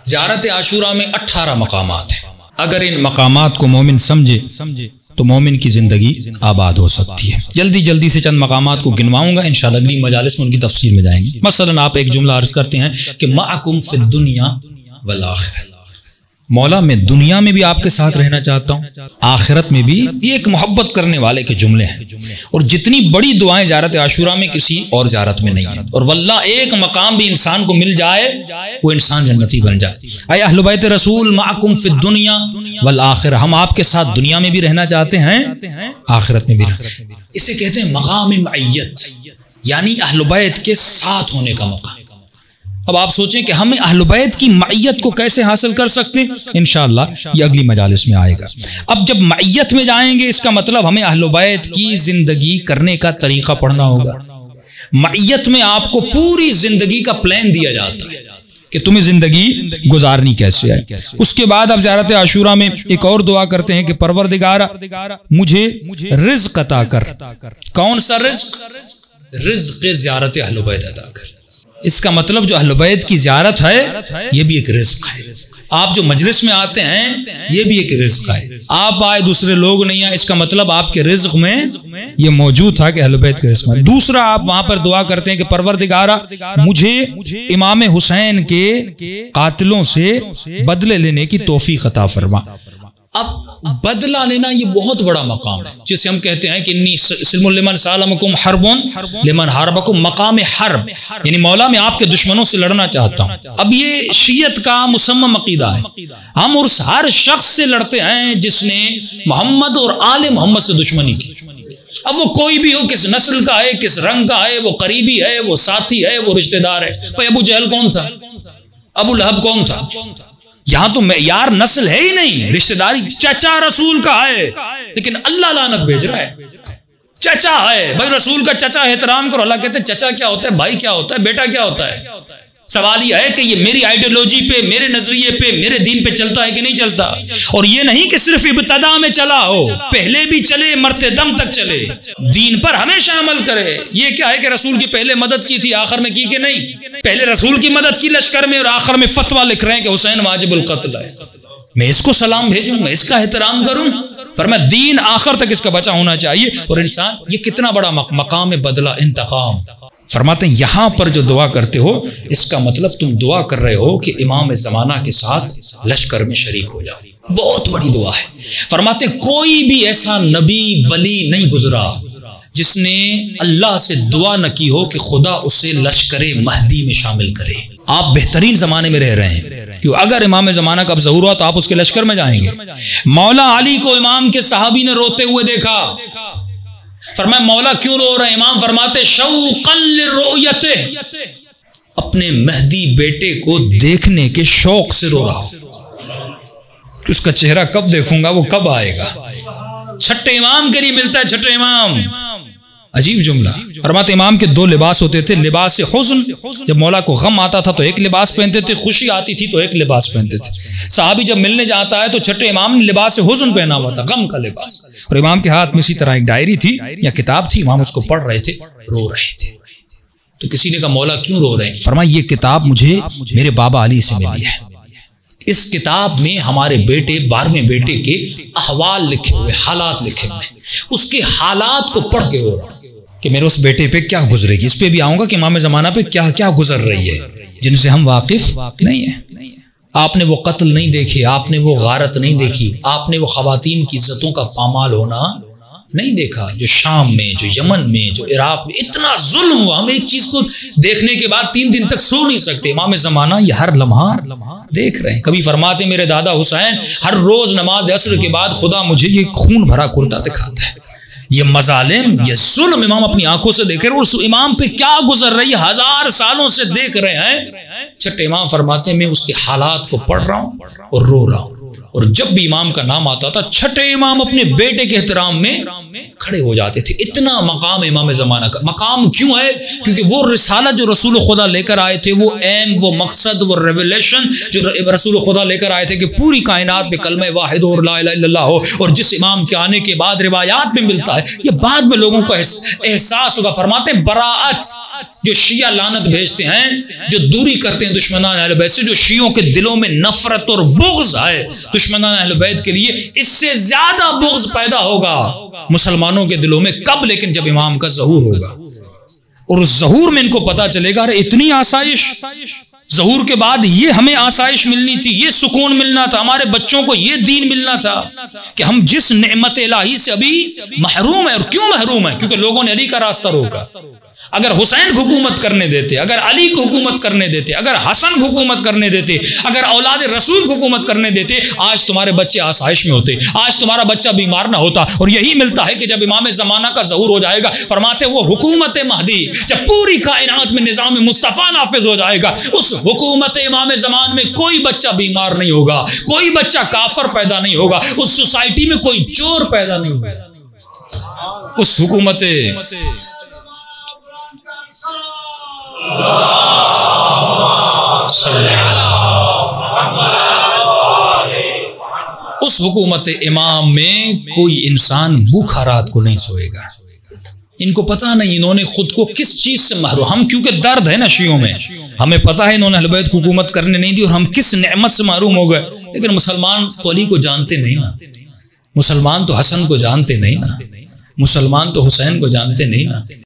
زیارت عاشورہ میں 18 مقامات ہیں. اگر ان مقامات کو مومن سمجھے تو مومن کی زندگی آباد ہو سکتی ہے. جلدی سے چند مقامات کو گنواؤں گا، انشاءاللہ اگلی مجالس میں ان کی تفصیل میں جائیں گے. مثلا آپ ایک جملہ عرض کرتے ہیں کہ معکم فی الدنیا والآخرہ، مولا میں دنیا میں بھی آپ کے ساتھ رہنا چاہتا ہوں، آخرت میں بھی. یہ ایک محبت کرنے والے کے جملے ہیں، اور جتنی بڑی دعائیں زیارت عاشورہ میں کسی اور زیارت میں نہیں ہیں. اور واللہ ایک مقام بھی انسان کو مل جائے وہ انسان جنتی بن جائے. اے اہل بیت رسول معکم فی الدنیا والآخرہ، ہم آپ کے ساتھ دنیا میں بھی رہنا چاہتے ہیں، آخرت میں بھی رہنا. اسے کہتے ہیں مقام معیت، یعنی اہل بیت کے ساتھ ہونے کا مقام. اب آپ سوچیں کہ ہم اہل بیت کی معیت کو کیسے حاصل کر سکتے ہیں، انشاءاللہ یہ اگلی مجالس میں آئے گا. اب جب معیت میں جائیں گے اس کا مطلب ہمیں اہل بیت کی زندگی کرنے کا طریقہ پڑھنا ہوگا. معیت میں آپ کو پوری زندگی کا پلان دیا جاتا ہے کہ تمہیں زندگی گزارنی کیسے ہے. اس کے بعد اب زیارت عاشورہ میں ایک اور دعا کرتے ہیں کہ پروردگارا مجھے رزق عطا کر. کون سا رزق؟ رزق زیارت اہل بیت عطا کر. اس کا مطلب جو اہل بیت کی زیارت ہے یہ بھی ایک رزق ہے. آپ جو مجلس میں آتے ہیں یہ بھی ایک رزق ہے. آپ آئے دوسرے لوگ نہیں آئے، اس کا مطلب آپ کے رزق میں یہ موجود تھا کہ اہل بیت کے رزق میں. دوسرا آپ وہاں پر دعا کرتے ہیں کہ پروردگارا مجھے امام حسین کے قاتلوں سے بدلے لینے کی توفیق عطا فرما. اب بدلہ لینا یہ بہت بڑا مقام ہے، جسے ہم کہتے ہیں کہ انی سلم لمن سالمکم حرب لمن حاربکم، مقام حرب، یعنی مولا میں آپ کے دشمنوں سے لڑنا چاہتا ہوں. اب یہ شیعت کا مصمم عقیدہ ہے، ہم اس ہر شخص سے لڑتے ہیں جس نے محمد اور آل محمد سے دشمنی کی. اب وہ کوئی بھی ہو، کس نسل کا ہے، کس رنگ کا ہے، وہ قریبی ہے، وہ ساتھی ہے، وہ رشتہ دار ہے. بھائی ابو جہل کون تھا؟ ابو لہب کون تھا؟ یہاں تو معیار نسل ہے ہی نہیں، رشتہ داری چچا رسول کا ہے، لیکن اللہ لعنت بھیج رہا ہے. چچا ہے بھائی، رسول کا چچا احترام کرو. اللہ کہتے ہیں چچا کیا ہوتا ہے، بھائی کیا ہوتا ہے، بیٹا کیا ہوتا ہے. سوال یہ ہے کہ یہ میری آئیڈیالوجی پہ، میرے نظریے پہ، میرے دین پہ چلتا ہے کہ نہیں چلتا. اور یہ نہیں کہ صرف ابتدا میں چلا ہو، پہلے بھی چلے، مرتے دم تک چلے، دین پر ہمیشہ عمل کرے. یہ کیا ہے کہ رسول کی پہلے مدد کی تھی، آخر میں کی کہ نہیں؟ پہلے رسول کی مدد کی لشکر میں، اور آخر میں فتویٰ لکھ رہے ہیں کہ حسین واجب القتل ہے. میں اس کو سلام بھیجوں، میں اس کا احترام کروں، پر میں دین آخر تک اس کا بچا ہونا چاہیے. اور انسان یہ کتنا بڑا مقام بدلہ انتقام. فرماتے ہیں یہاں پر جو دعا کرتے ہو اس کا مطلب تم دعا کر رہے ہو کہ امام زمانہ کے ساتھ لشکر میں شریک ہو جاؤ. بہت بڑی دعا ہے. فرماتے ہیں کوئی بھی ایسا نبی ولی نہیں گزرا جس نے اللہ سے دعا نہ کی ہو کہ خدا اسے لشکر مہدی میں شامل کرے. آپ بہترین زمانے میں رہ رہے ہیں، کہ اگر امام زمانہ کا اب ظہور ہوا تو آپ اس کے لشکر میں جائیں گے. مولا علی کو امام کے صحابی نے روتے ہوئے دیکھا. فرمایا مولا کیوں رو رہے ہیں؟ امام فرماتے شوقا لرؤیتہ، اپنے مہدی بیٹے کو دیکھنے کے شوق سے رو رہا ہوں. اس کا چہرہ کب دیکھوں گا، وہ کب آئے گا. چھٹے امام کے لیے ملتا ہے چھٹے امام. عجیب جملہ. فرماتے امام کے 2 لباس ہوتے تھے، لباس حزن، جب مولا کو غم آتا تھا تو ایک لباس پہنتے تھے، خوشی آتی تھی تو ایک لباس پہنتے تھے. صحابی جب ملنے جاتا ہے تو چھٹے امام نے لباس حزن پہنا ہوا تھا، غم کا لباس. اور امام کے ہاتھ میں اسی طرح ایک ڈائری تھی یا کتاب تھی، امام اس کو پڑھ رہے تھے، رو رہے تھے. تو کسی نے کہا مولا کیوں رو رہے ہیں؟ فرمایا یہ کتاب مجھے میرے بابا علی سے ملی ہے. اس کتاب میں ہمارے بیٹے 12ویں بیٹے کے احوال لکھے ہوئے، حالات لکھے ہوئے. اس کے حالات کو پڑھ کے رو رہا کہ میرے اس بیٹے پہ کیا گزرے گی. اس پہ بھی آؤں گا کہ امام زمانہ پہ کیا کیا گزر رہی ہے جن سے ہم واقف نہیں ہیں. آپ نے وہ قتل نہیں دیکھے، آپ نے وہ غارت نہیں دیکھی، آپ نے وہ خواتین کی عزتوں کا پامال ہونا نہیں دیکھا، جو شام میں، جو یمن میں، جو عراق میں اتنا ظلم ہوا. ہم ایک چیز کو دیکھنے کے بعد 3 دن تک سو نہیں سکتے. امام زمانہ یہ ہر لمحہ دیکھ رہے ہیں. کبھی فرماتے میرے دادا حسین ہر روز نماز عصر کے بعد خدا مجھے یہ خون بھرا کرتا دکھاتا ہے. یہ مظالم، یہ ظلم امام اپنی آنکھوں سے دیکھ رہے ہیں. اور اس امام پہ کیا گزر رہی ہے 1000 سالوں سے دیکھ رہے ہیں. چھٹے امام فرماتے ہیں میں اس کے حالات کو پڑھ رہا ہوں اور رو رہا ہوں. اور جب بھی امام کا نام آتا تھا چھٹے امام اپنے بیٹے کے احترام میں کھڑے ہو جاتے تھے. اتنا مقام امام زمانہ کا. مقام کیوں ہے؟ کیونکہ وہ رسالہ جو رسول خدا لے کر آئے تھے، وہ ایم، وہ مقصد، وہ ریولیشن جو رسول خدا لے کر آئے تھے کہ پوری کائنات میں کلمہ واحد اور لا الہ الا اللہ ہو، اور جس امام کے آنے کے بعد روایات میں ملتا ہے، یہ بعد میں لوگوں کو احساس ہوگا. فرماتے ہیں براءت. جو شیعہ لعنت بھیجتے ہیں، جو دوری کرتے ہیں دشمنان اہل بیت سے، جو شیعوں کے دلوں میں نفرت اور بغض ہے دشمنان اہل بیت کے لیے، اس سے زیادہ بغض پیدا ہوگا مسلمانوں کے دلوں میں. کب؟ لیکن جب امام کا ظہور ہوگا، اور اس ظہور میں ان کو پتا چلے گا اتنی آسائش، ظہور کے بعد یہ ہمیں آسائش ملنی تھی، یہ سکون ملنا تھا، ہمارے بچوں کو یہ دین ملنا تھا کہ ہم جس نعمت الہی سے ابھی محروم ہیں. اور کیوں محروم ہیں؟ کیونکہ لوگوں نے علی کا راستہ روکا. اگر حسین کو حکومت کرنے دیتے، اگر علی کو حکومت کرنے دیتے، اگر حسن کو حکومت کرنے دیتے، اگر اولاد رسول کو حکومت کرنے دیتے، آج تمہارے بچے آسائش میں ہوتے، آج تمہارا بچہ بیمار نہ ہوتا. اور یہی ملتا ہے کہ جب امام زمانہ کا ظہور ہو جائے گا، فرماتے وہ حکومت مہدی جب پوری کائنات میں نظام مصطفیٰ نافذ ہو جائے گا، اس حکومت امام زمان میں کوئی بچہ بیمار نہیں ہوگا، کوئی بچہ کافر پیدا نہیں ہوگا، اس سوسائٹی میں کوئی چور پیدا نہیں ہوگا. اس حکومت اس حکومت امام میں کوئی انسان بھوکھا رات کو نہیں سوئے گا. ان کو پتہ نہیں انہوں نے خود کو کس چیز سے محروم. ہم کیونکہ درد ہے نا شیعوں میں، ہمیں پتہ ہے انہوں نے اہل بیت کو حکومت کرنے نہیں دی اور ہم کس نعمت سے محروم ہو گئے. لیکن مسلمان تو علی کو جانتے نہیں نا، مسلمان تو حسن کو جانتے نہیں نا، مسلمان تو حسین کو جانتے نہیں نا.